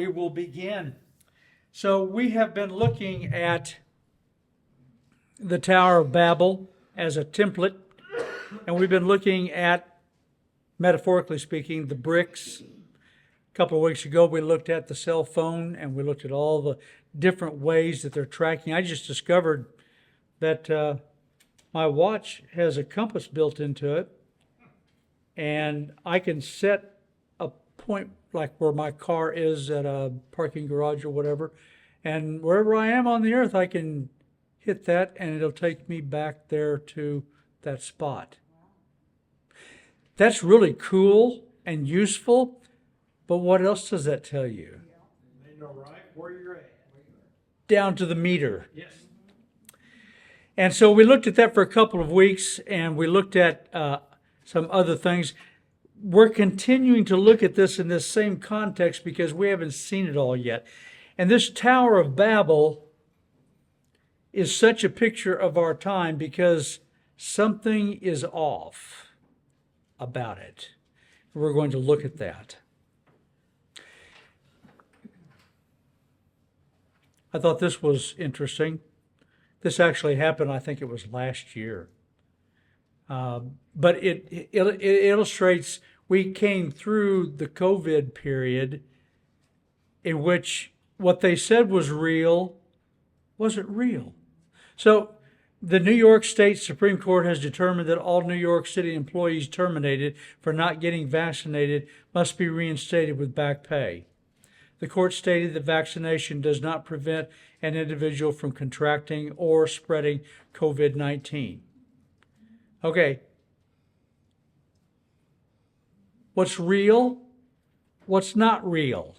we will begin. So we have been looking at the Tower of Babel as a template, and we've been looking at, metaphorically speaking, the bricks. A couple of weeks ago, we looked at the cell phone, and we looked at all the different ways that they're tracking. I just discovered that my watch has a compass built into it, and I can set a point like where my car is at a parking garage or whatever, and wherever I am on the earth, I can hit that, and it'll take me back there to that spot. That's really cool and useful, but what else does that tell you? They know right where you're at. Down to the meter. Yes. And so we looked at that for a couple of weeks, and we looked at some other things. We're continuing to look at this in this same context because we haven't seen it all yet. And this Tower of Babel is such a picture of our time because something is off about it. We're going to look at that. I thought this was interesting. This actually happened, I think it was last year. But it illustrates we came through the COVID period in which what they said was real wasn't real. So the New York State Supreme Court has determined that all New York City employees terminated for not getting vaccinated must be reinstated with back pay. The court stated that vaccination does not prevent an individual from contracting or spreading COVID-19. Okay. What's real? What's not real?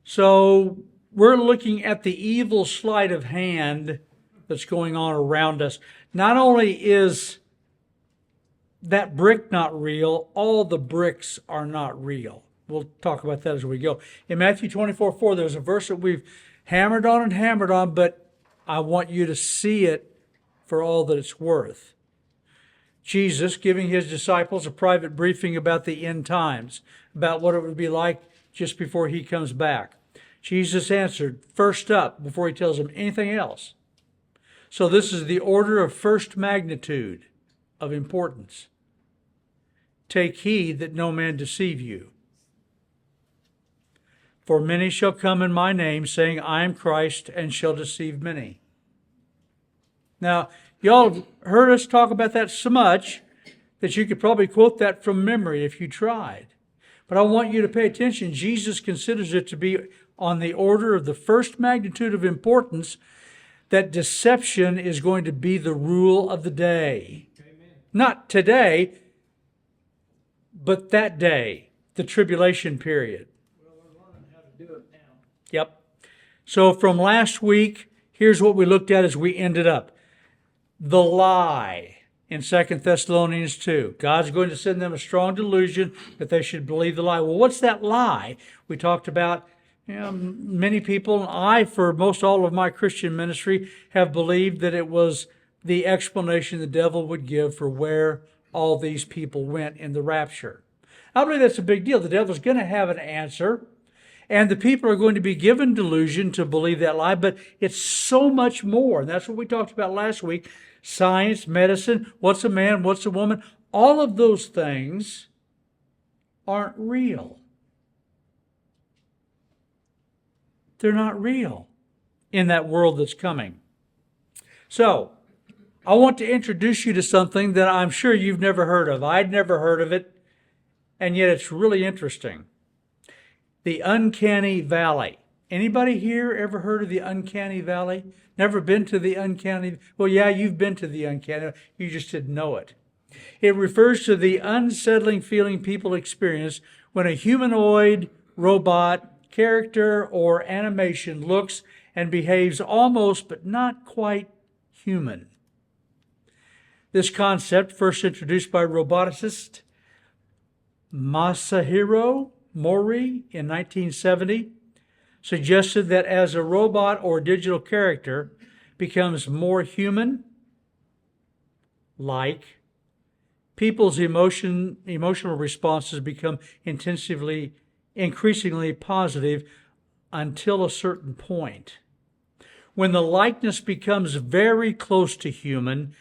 So we're looking at the evil sleight of hand that's going on around us. Not only is that brick not real, all the bricks are not real. We'll talk about that as we go. In Matthew 24:4, there's a verse that we've hammered on, but I want you to see it for all that it's worth. Jesus giving his disciples a private briefing about the end times, about what it would be like just before he comes back. Jesus answered first up before he tells them anything else. So this is the order of first magnitude of importance. Take heed that no man deceive you. For many shall come in my name, saying, I am Christ, and shall deceive many. Now, y'all have heard us talk about that so much that you could probably quote that from memory if you tried. But I want you to pay attention. Jesus considers it to be on the order of the first magnitude of importance that deception is going to be the rule of the day. Amen. Not today, but that day, the tribulation period. Well, we're learning how to do it now. Yep. So from last week, here's what we looked at as we ended up. The lie in 2 Thessalonians 2. God's going to send them a strong delusion that they should believe the lie. Well, what's that lie? We talked about, many people, and I, for most all of my Christian ministry, have believed that it was the explanation the devil would give for where all these people went in the rapture. I believe that's a big deal. The devil's going to have an answer, and the people are going to be given delusion to believe that lie, but it's so much more. And that's what we talked about last week. Science, medicine, what's a man, what's a woman, all of those things aren't real. They're not real in that world that's coming. So, I want to introduce you to something that I'm sure you've never heard of. I'd never heard of it, and yet it's really interesting. The uncanny valley. Anybody here ever heard of the uncanny valley? Never been to the uncanny? Well, yeah, you've been to the uncanny. You just didn't know it. It refers to the unsettling feeling people experience when a humanoid, robot, character, or animation looks and behaves almost but not quite human. This concept, first introduced by roboticist Masahiro Mori in 1970, suggested that as a robot or digital character becomes more human, people's emotional responses become intensively increasingly positive until a certain point. When the likeness becomes very close to human,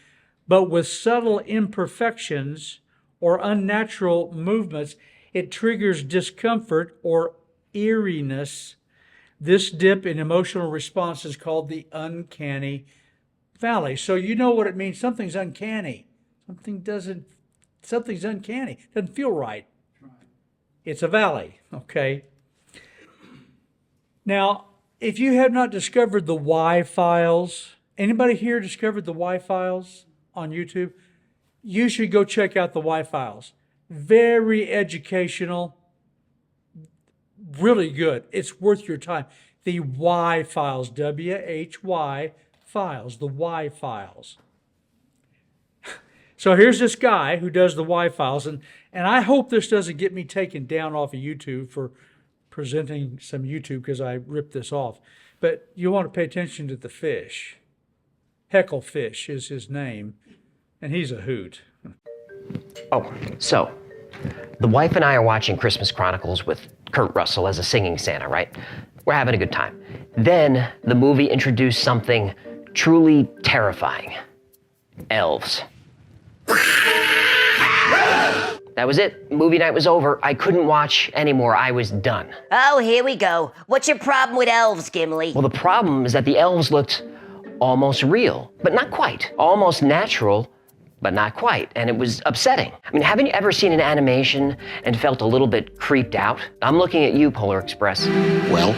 but with subtle imperfections or unnatural movements, it triggers discomfort or eeriness. This dip in emotional response is called the uncanny valley. So you know what it means. Something's uncanny. Something's uncanny. Doesn't feel right. It's a valley, okay? Now, if you have not discovered the Y files, anybody here discovered the Y files on YouTube? You should go check out the Y files. Very educational, really good. It's worth your time. The Y files, W-H-Y files, the Y files. So here's this guy who does the Y files, and I hope this doesn't get me taken down off of YouTube for presenting some YouTube because I ripped this off. But you want to pay attention to the fish. Hecklefish is his name, and he's a hoot. Oh, so the wife and I are watching Christmas Chronicles with Kurt Russell as a singing Santa, right? We're having a good time. Then the movie introduced something truly terrifying. Elves. That was it. Movie night was over. I couldn't watch anymore. I was done. Oh, here we go. What's your problem with elves, Gimli? Well, the problem is that the elves looked almost real, but not quite. Almost natural, but not quite. And it was upsetting. I mean, haven't you ever seen an animation and felt a little bit creeped out? I'm looking at you, Polar Express. Well?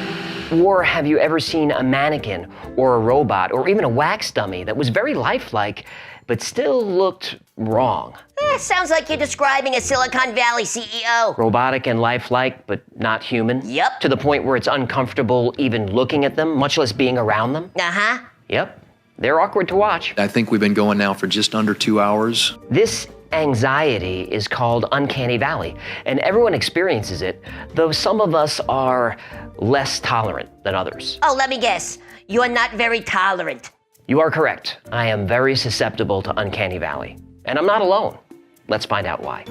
Or have you ever seen a mannequin or a robot or even a wax dummy that was very lifelike, but still looked wrong? Sounds like you're describing a Silicon Valley CEO. Robotic and lifelike, but not human? Yep. To the point where it's uncomfortable even looking at them, much less being around them? Uh-huh. Yep. They're awkward to watch. I think we've been going now for just under 2 hours. This anxiety is called uncanny valley, and everyone experiences it, though some of us are less tolerant than others. Oh, let me guess. You're not very tolerant. You are correct. I am very susceptible to uncanny valley, and I'm not alone. Let's find out why.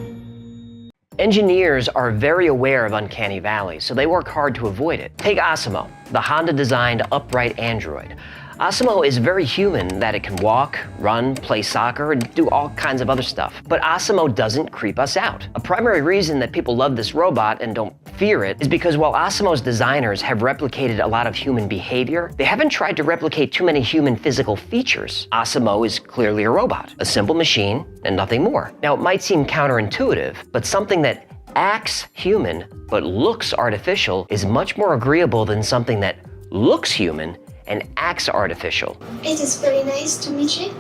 Engineers are very aware of uncanny valley, so they work hard to avoid it. Take Asimo, the Honda-designed upright android. Asimo is very human that it can walk, run, play soccer, and do all kinds of other stuff. But Asimo doesn't creep us out. A primary reason that people love this robot and don't fear it is because while Asimo's designers have replicated a lot of human behavior, they haven't tried to replicate too many human physical features. Asimo is clearly a robot, a simple machine, and nothing more. Now, it might seem counterintuitive, but something that acts human but looks artificial is much more agreeable than something that looks human and acts artificial. It is very nice to meet you.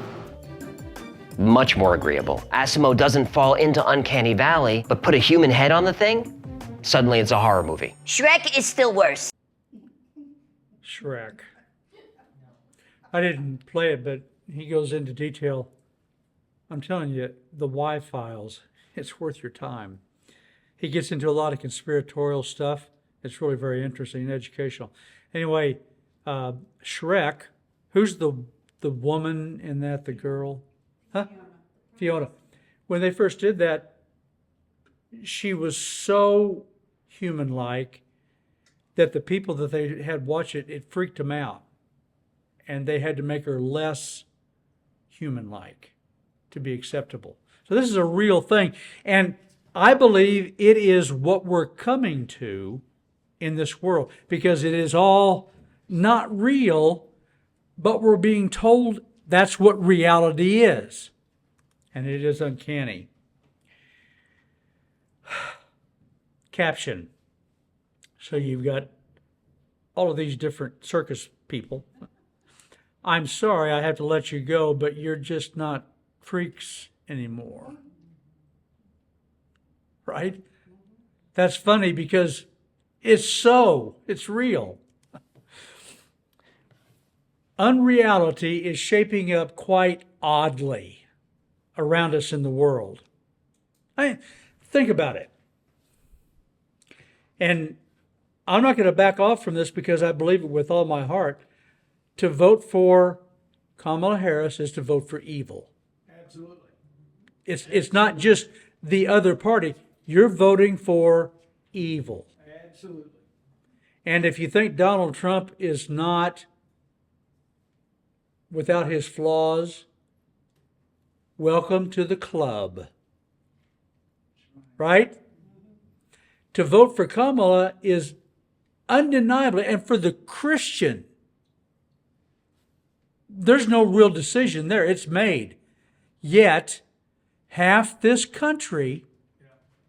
Much more agreeable. Asimo doesn't fall into uncanny valley, but put a human head on the thing, suddenly it's a horror movie. Shrek is still worse. Shrek. I didn't play it, but he goes into detail. I'm telling you, the Y files, it's worth your time. He gets into a lot of conspiratorial stuff. It's really very interesting and educational. Anyway, Shrek, who's the woman in that, the girl? Huh? Fiona. When they first did that, she was so human-like that the people that they had watch it, it freaked them out. And they had to make her less human-like to be acceptable. So this is a real thing. And I believe it is what we're coming to in this world, because it is all not real, but we're being told that's what reality is. And it is uncanny. Caption. So you've got all of these different circus people. I'm sorry I have to let you go, but you're just not freaks anymore. Right? That's funny because it's real. Unreality is shaping up quite oddly around us in the world. Think about it. And I'm not going to back off from this because I believe it with all my heart. To vote for Kamala Harris is to vote for evil. Absolutely. It's not just the other party. You're voting for evil. Absolutely. And if you think Donald Trump is not without his flaws, welcome to the club. Right? To vote for Kamala is undeniably, and for the Christian, there's no real decision there. It's made. Yet, half this country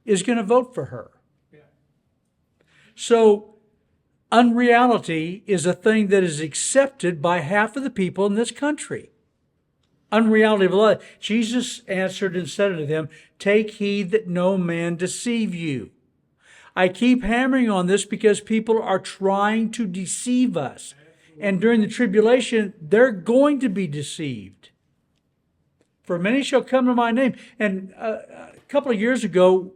is going to vote for her. So, unreality is a thing that is accepted by half of the people in this country. Unreality of life. Jesus answered and said unto them, take heed that no man deceive you. I keep hammering on this because people are trying to deceive us. And during the tribulation, they're going to be deceived. For many shall come to my name. And a couple of years ago,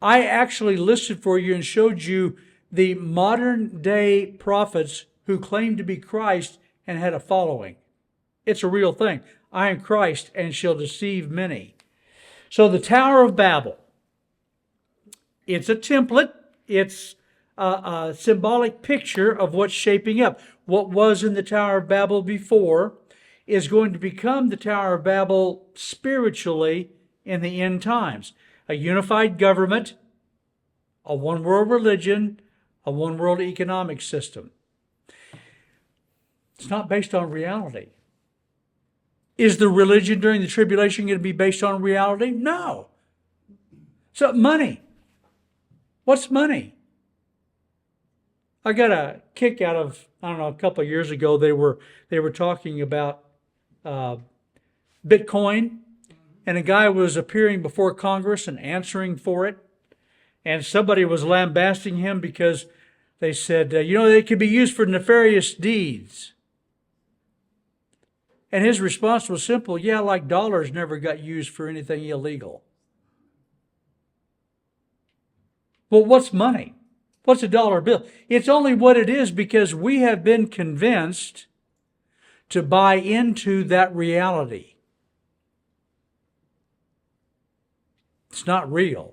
I actually listed for you and showed you the modern day prophets who claimed to be Christ and had a following. It's a real thing. I am Christ and shall deceive many. So the Tower of Babel. It's a template. It's a symbolic picture of what's shaping up. What was in the Tower of Babel before is going to become the Tower of Babel spiritually in the end times. A unified government, a one-world religion, a one-world economic system. It's not based on reality. Is the religion during the tribulation going to be based on reality? No. So money. What's money? I got a kick out of, a couple of years ago, they were talking about Bitcoin, and a guy was appearing before Congress and answering for it, and somebody was lambasting him because they said, it could be used for nefarious deeds. And his response was simple, yeah, like dollars never got used for anything illegal. Well, what's money? What's a dollar bill? It's only what it is because we have been convinced to buy into that reality. It's not real.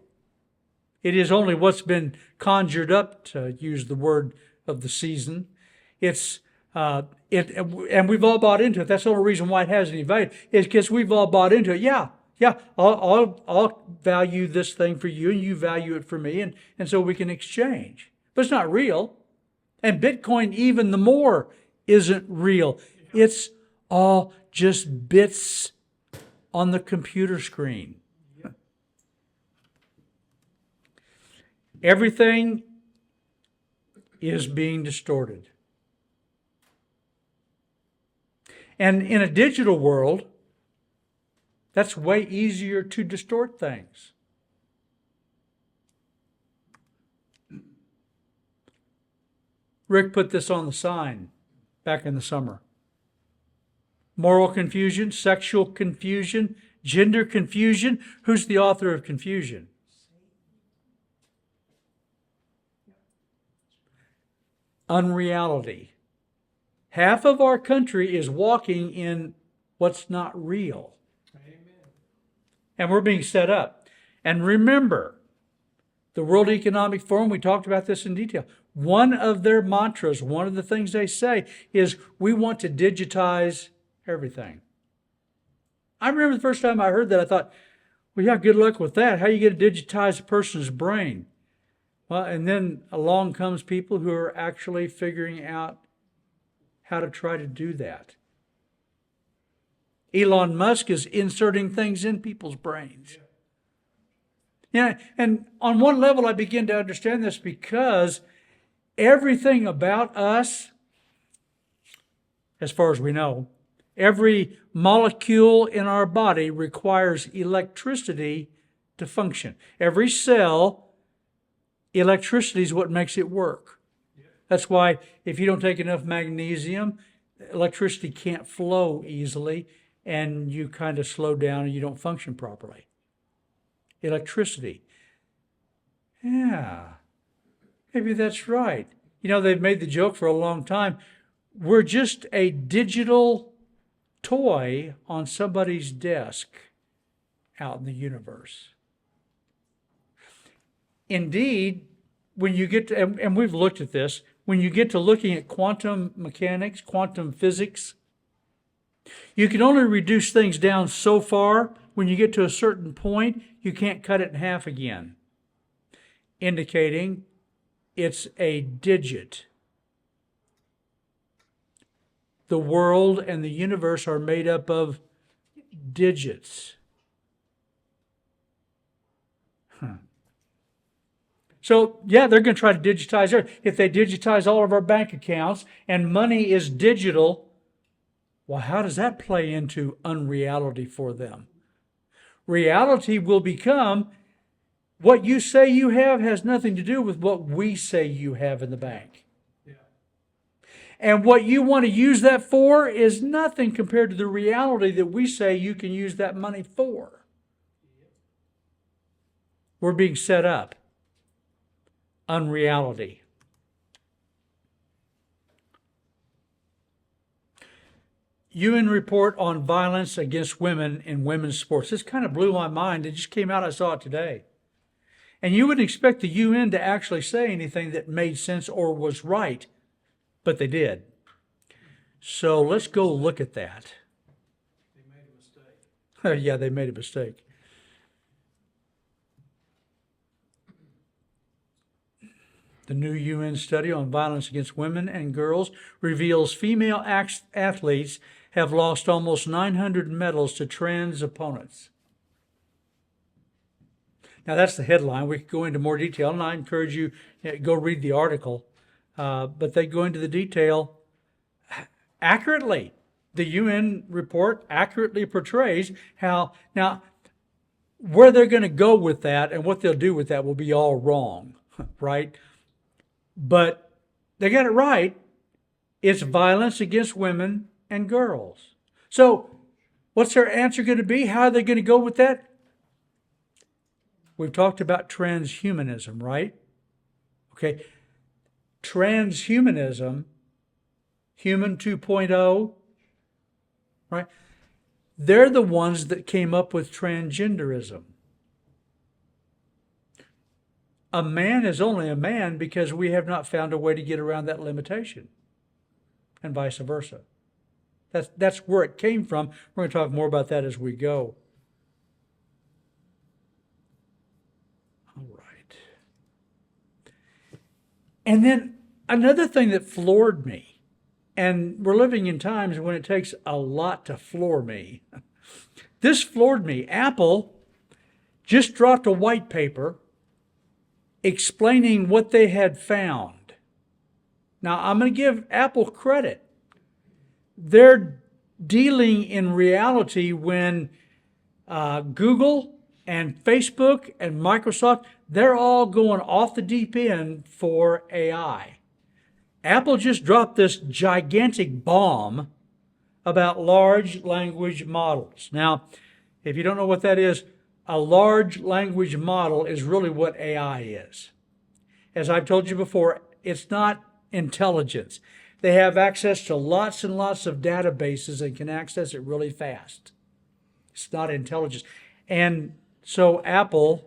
It is only what's been conjured up, to use the word of the season. And we've all bought into it. That's the only reason why it hasn't any value, is because we've all bought into it. Yeah, I'll value this thing for you, and you value it for me, and so we can exchange. But it's not real. And Bitcoin, even the more, isn't real. It's all just bits on the computer screen. Everything is being distorted. And in a digital world, that's way easier to distort things. Rick put this on the sign back in the summer. Moral confusion, sexual confusion, gender confusion. Who's the author of confusion? Unreality. Half of our country is walking in what's not real. Amen. And we're being set up. And remember, the World Economic Forum, we talked about this in detail. One of their mantras, one of the things they say is, we want to digitize everything. I remember the first time I heard that, I thought, well, yeah, good luck with that. How are you going to digitize a person's brain? Well, and then along comes people who are actually figuring out how to try to do that. Elon Musk is inserting things in people's brains. Yeah, and on one level I begin to understand this because everything about us, as far as we know, every molecule in our body requires electricity to function. Every cell, electricity is what makes it work. That's why if you don't take enough magnesium, electricity can't flow easily, and you kind of slow down and you don't function properly. Electricity. Yeah, maybe that's right. They've made the joke for a long time. We're just a digital toy on somebody's desk out in the universe. Indeed, when you get to, and we've looked at this, when you get to looking at quantum mechanics, quantum physics, you can only reduce things down so far. When you get to a certain point, you can't cut it in half again, indicating it's a digit. The world and the universe are made up of digits. So, yeah, they're going to try to digitize it. If they digitize all of our bank accounts and money is digital, well, how does that play into unreality for them? Reality will become what you say you have has nothing to do with what we say you have in the bank. And what you want to use that for is nothing compared to the reality that we say you can use that money for. We're being set up. Unreality. UN report on violence against women in women's sports. This kind of blew my mind. It just came out. I saw it today. And you wouldn't expect the UN to actually say anything that made sense or was right, but they did. So let's go look at that. They made a mistake. Yeah, they made a mistake. The new UN study on violence against women and girls reveals female athletes have lost almost 900 medals to trans opponents. Now, that's the headline. We could go into more detail, and I encourage you to go read the article. But they go into the detail accurately. The UN report accurately portrays how, now, where they're going to go with that and what they'll do with that will be all wrong, right? But they got it right. It's violence against women and girls. So what's their answer going to be? How are they going to go with that? We've talked about transhumanism, right? Okay. Transhumanism, human 2.0, right? They're the ones that came up with transgenderism. A man is only a man because we have not found a way to get around that limitation, and vice versa. That's where it came from. We're going to talk more about that as we go. All right. And then another thing that floored me, and we're living in times when it takes a lot to floor me. This floored me. Apple just dropped a white paper explaining what they had found. Now, I'm going to give Apple credit. They're dealing in reality when Google and Facebook and Microsoft, they're all going off the deep end for AI. Apple just dropped this gigantic bomb about large language models. Now, if you don't know what that is, a large language model is really what AI is. As I've told you before, it's not intelligence. They have access to lots and lots of databases and can access it really fast. It's not intelligence. And so Apple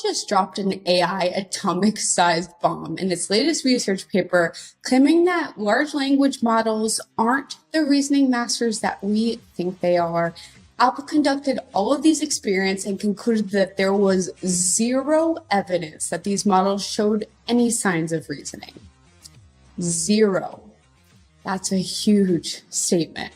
just dropped an AI atomic-sized bomb in its latest research paper, claiming that large language models aren't the reasoning masters that we think they are. Apple conducted all of these experiments and concluded that there was zero evidence that these models showed any signs of reasoning. Zero. That's a huge statement.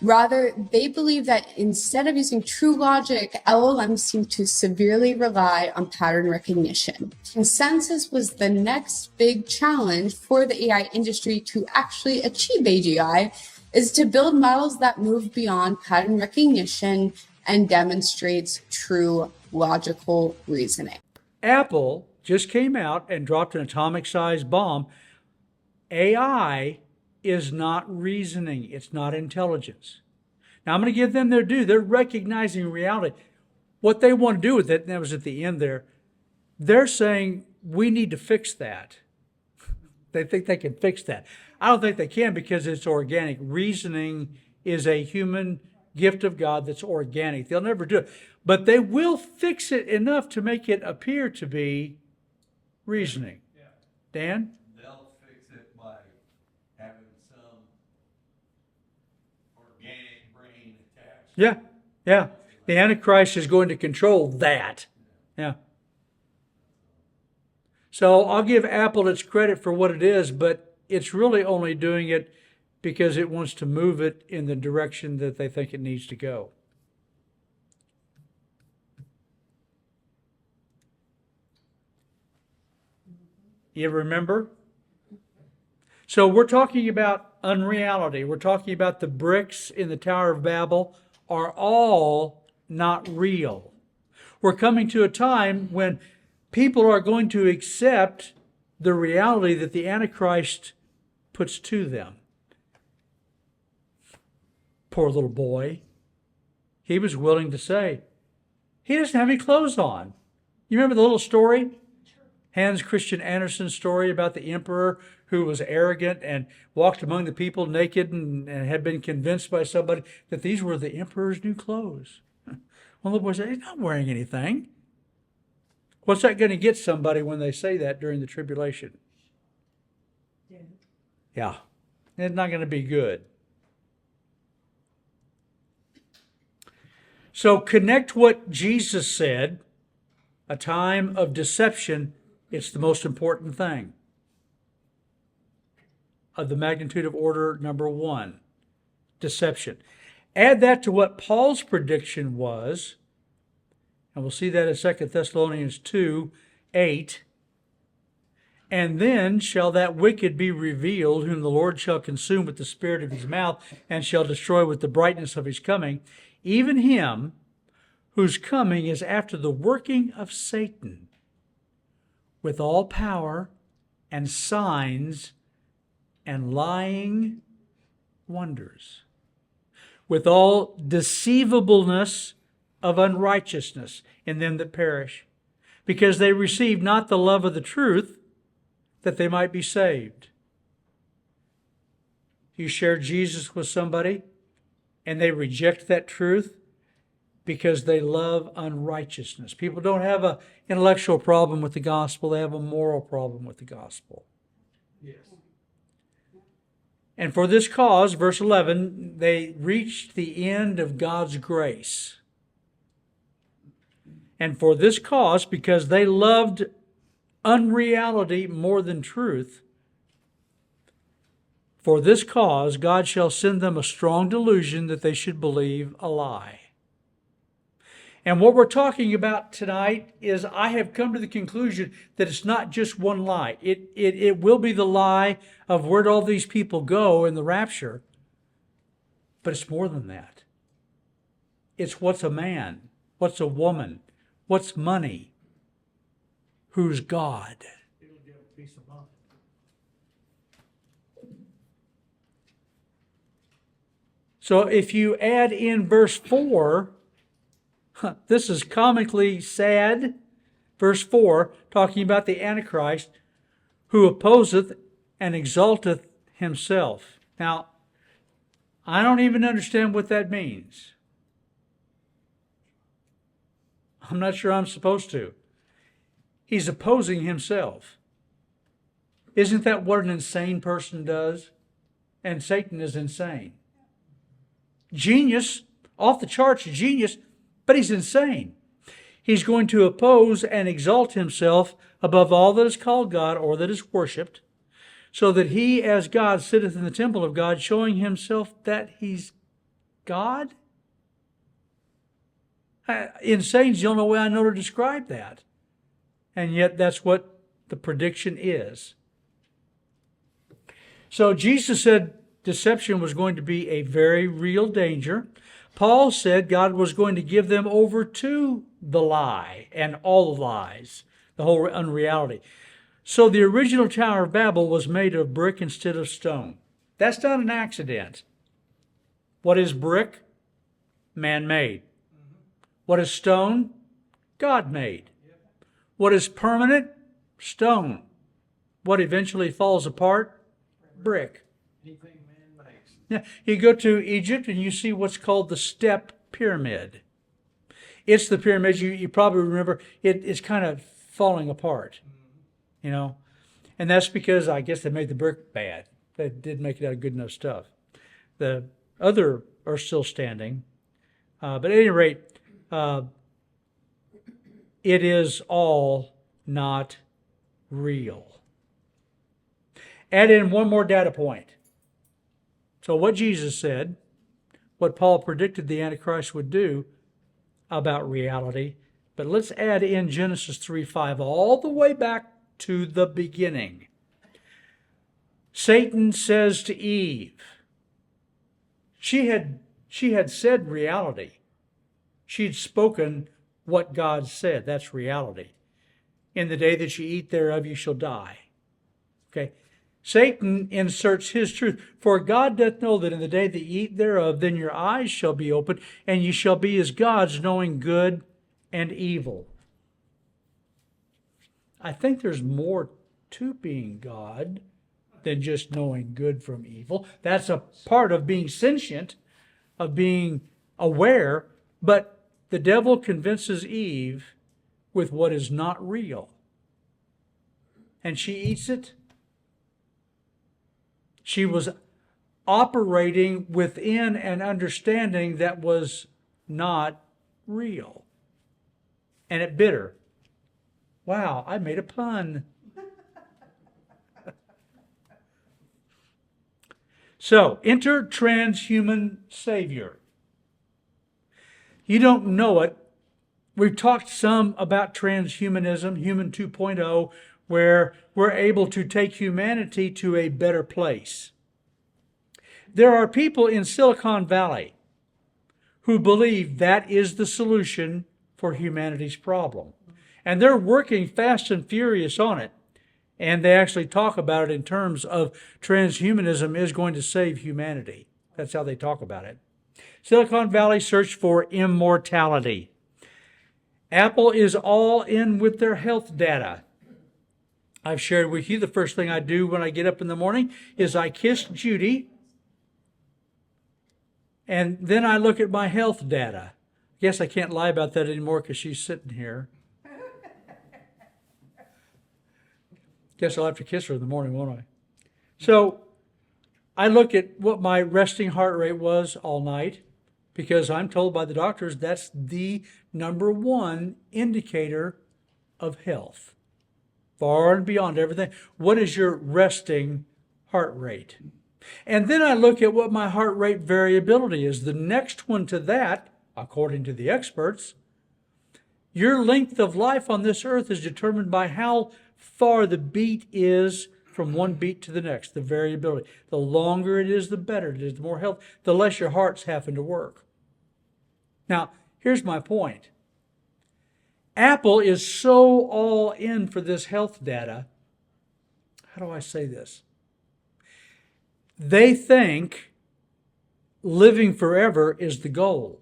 Rather, they believe that instead of using true logic, LLMs seem to severely rely on pattern recognition. Consensus was the next big challenge for the AI industry to actually achieve AGI is to build models that move beyond pattern recognition and demonstrates true logical reasoning. Apple just came out and dropped an atomic-sized bomb. AI is not reasoning. It's not intelligence. Now, I'm going to give them their due. They're recognizing reality. What they want to do with it, and that was at the end there, they're saying we need to fix that. They think they can fix that. I don't think they can because it's organic. Reasoning is a human gift of God that's organic. They'll never do it. But they will fix it enough to make it appear to be reasoning. Yeah. Dan? They'll fix it by having some organic brain attached. Yeah, yeah. The Antichrist is going to control that. Yeah. So I'll give Apple its credit for what it is, but it's really only doing it because it wants to move it in the direction that they think it needs to go. You remember? So we're talking about unreality. We're talking about the bricks in the Tower of Babel are all not real. We're coming to a time when people are going to accept the reality that the Antichrist puts to them. Poor little boy. He was willing to say, he doesn't have any clothes on. You remember the little story? Hans Christian Andersen's story about the emperor who was arrogant and walked among the people naked and had been convinced by somebody that these were the emperor's new clothes. One little boy said, he's not wearing anything. What's that going to get somebody when they say that during the tribulation? Yeah, it's not going to be good. So connect what Jesus said, a time of deception. It's the most important thing. Of the magnitude of order number 1, deception. Add that to what Paul's prediction was, and we'll see that in 2 Thessalonians 2:8. And then shall that wicked be revealed, whom the Lord shall consume with the spirit of his mouth, and shall destroy with the brightness of his coming, even him whose coming is after the working of Satan, with all power and signs and lying wonders, with all deceivableness of unrighteousness in them that perish, because they receive not the love of the truth, that they might be saved. You share Jesus with somebody, and they reject that truth because they love unrighteousness. People don't have an intellectual problem with the gospel, they have a moral problem with the gospel. Yes. And for this cause, verse 11, they reached the end of God's grace. And for this cause, because they loved unreality more than truth, for this cause God shall send them a strong delusion that they should believe a lie. And what we're talking about tonight is I have come to the conclusion that it's not just one lie. It will be the lie of where'd all these people go in the rapture. But it's more than that. It's what's a man, what's a woman, what's money, who's God. It'll give a peace of mind. So if you add in verse 4, this is comically sad. Verse 4, talking about the Antichrist, who opposeth and exalteth himself. Now, I don't even understand what that means. I'm not sure I'm supposed to. He's opposing himself. Isn't that what an insane person does? And Satan is insane. Genius, off the charts genius, but he's insane. He's going to oppose and exalt himself above all that is called God or that is worshipped, so that he as God sitteth in the temple of God, showing himself that he's God? Insane's the only way I know to describe that. And yet that's what the prediction is. So Jesus said deception was going to be a very real danger. Paul said God was going to give them over to the lie and all the lies, the whole unreality. So the original Tower of Babel was made of brick instead of stone. That's not an accident. What is brick? Man-made. What is stone? God-made. What is permanent? Stone. What eventually falls apart? Brick. Anything man makes. Yeah, you go to Egypt and you see what's called the step pyramid. It's the pyramid, you probably remember, it's kind of falling apart, you know. And that's because I guess they made the brick bad. They didn't make it out of good enough stuff. The other are still standing. But at any rate, it is all not real. Add in one more data point. So what Jesus said, what Paul predicted the Antichrist would do about reality, but let's add in Genesis 3:5 all the way back to the beginning. Satan says to Eve, she had said reality. She'd spoken what God said. That's reality. In the day that you eat thereof, you shall die. Okay. Satan inserts his truth. For God doth know that in the day that ye eat thereof, then your eyes shall be opened, and ye shall be as gods, knowing good and evil. I think there's more to being God than just knowing good from evil. That's a part of being sentient, of being aware, but the devil convinces Eve with what is not real. And she eats it. She was operating within an understanding that was not real. And it bit her. Wow, I made a pun. So, enter transhuman Savior. You don't know it. We've talked some about transhumanism, Human 2.0, where we're able to take humanity to a better place. There are people in Silicon Valley who believe that is the solution for humanity's problem. And they're working fast and furious on it. And they actually talk about it in terms of transhumanism is going to save humanity. That's how they talk about it. Silicon Valley search for immortality. Apple is all in with their health data. I've shared with you the first thing I do when I get up in the morning is I kiss Judy, and then I look at my health data. I guess I can't lie about that anymore because she's sitting here. Guess I'll have to kiss her in the morning, won't I? So I look at what my resting heart rate was all night because I'm told by the doctors that's the number one indicator of health. Far and beyond everything. What is your resting heart rate? And then I look at what my heart rate variability is. The next one to that, according to the experts, your length of life on this earth is determined by how far the beat is from one beat to the next, the variability. The longer it is, the better it is, the more health, the less your heart's having to work. Now, here's my point. Apple is so all in for this health data. How do I say this? They think living forever is the goal.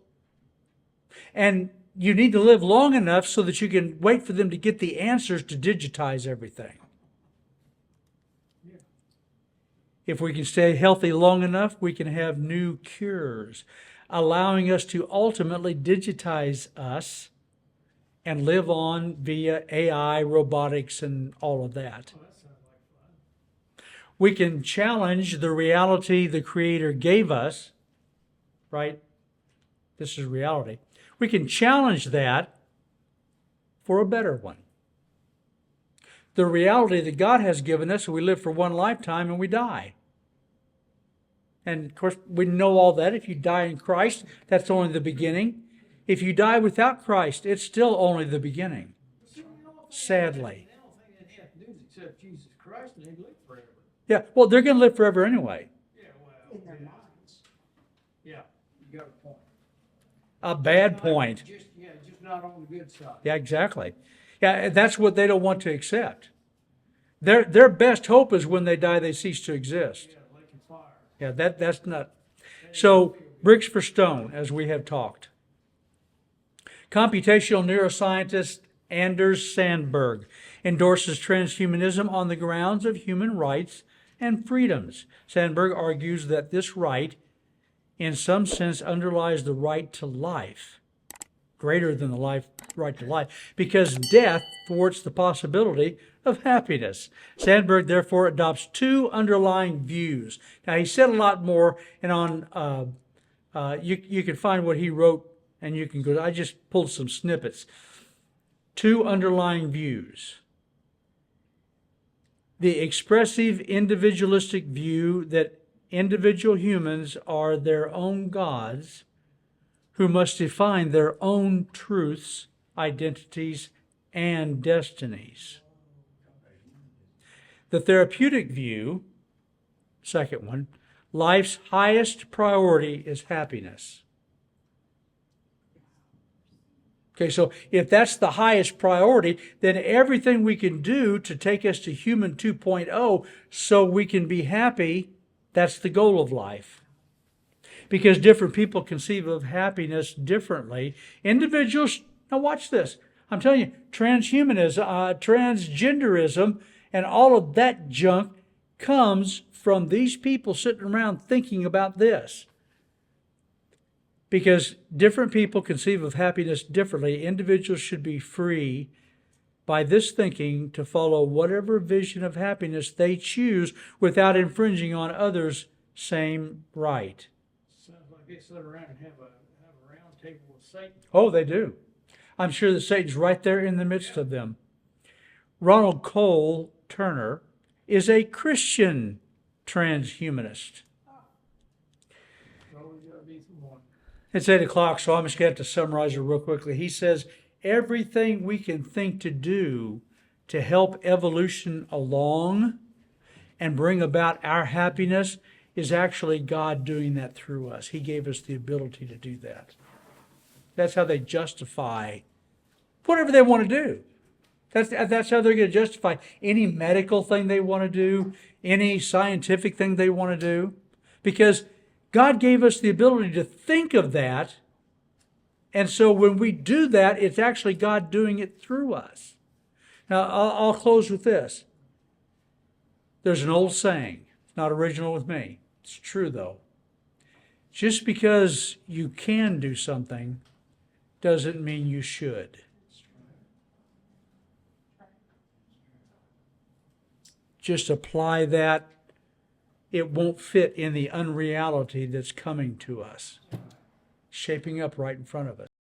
And you need to live long enough so that you can wait for them to get the answers to digitize everything. If we can stay healthy long enough, we can have new cures, allowing us to ultimately digitize us and live on via AI, robotics, and all of that. We can challenge the reality the Creator gave us, right? This is reality. We can challenge that for a better one. The reality that God has given us, we live for one lifetime and we die. And of course, we know all that. If you die in Christ, that's only the beginning. If you die without Christ, it's still only the beginning. Sadly. The only thing they have to do is accept Jesus Christ and they live forever. Yeah, well, they're going to live forever anyway. Yeah, well. In their minds. Yeah, you got a point. A bad point. Just not on the good side. Yeah, exactly. Yeah, that's what they don't want to accept. Their best hope is when they die, they cease to exist. Yeah, lake and fire. Yeah, that's not. So, bricks for stone, as we have talked. Computational neuroscientist Anders Sandberg endorses transhumanism on the grounds of human rights and freedoms. Sandberg argues that this right, in some sense, underlies the right to life, greater than the right to life, because death thwarts the possibility of happiness. Sandberg therefore adopts two underlying views. Now, he said a lot more, and you can find what he wrote, and you can go. I just pulled some snippets. Two underlying views. The expressive individualistic view that individual humans are their own gods who must define their own truths, identities, and destinies. The therapeutic view, second one, life's highest priority is happiness. Okay, so if that's the highest priority, then everything we can do to take us to human 2.0 so we can be happy, that's the goal of life. Because different people conceive of happiness differently. Individuals, now watch this. I'm telling you, transgenderism, and all of that junk comes from these people sitting around thinking about this. Because different people conceive of happiness differently, individuals should be free by this thinking to follow whatever vision of happiness they choose without infringing on others' same right. Sounds like they sit around and have a round table with Satan. Oh, they do. I'm sure that Satan's right there in the midst of them. Ronald Cole Turner is a Christian transhumanist. Always gotta be someone. It's 8 o'clock, so I'm just going to have to summarize it real quickly. He says, everything we can think to do to help evolution along and bring about our happiness is actually God doing that through us. He gave us the ability to do that. That's how they justify whatever they want to do. That's how they're going to justify any medical thing they want to do, any scientific thing they want to do, because God gave us the ability to think of that, and so when we do that, it's actually God doing it through us. Now, I'll close with this. There's an old saying, it's not original with me. It's true, though. Just because you can do something doesn't mean you should. Just apply that. It won't fit in the unreality that's coming to us, shaping up right in front of us.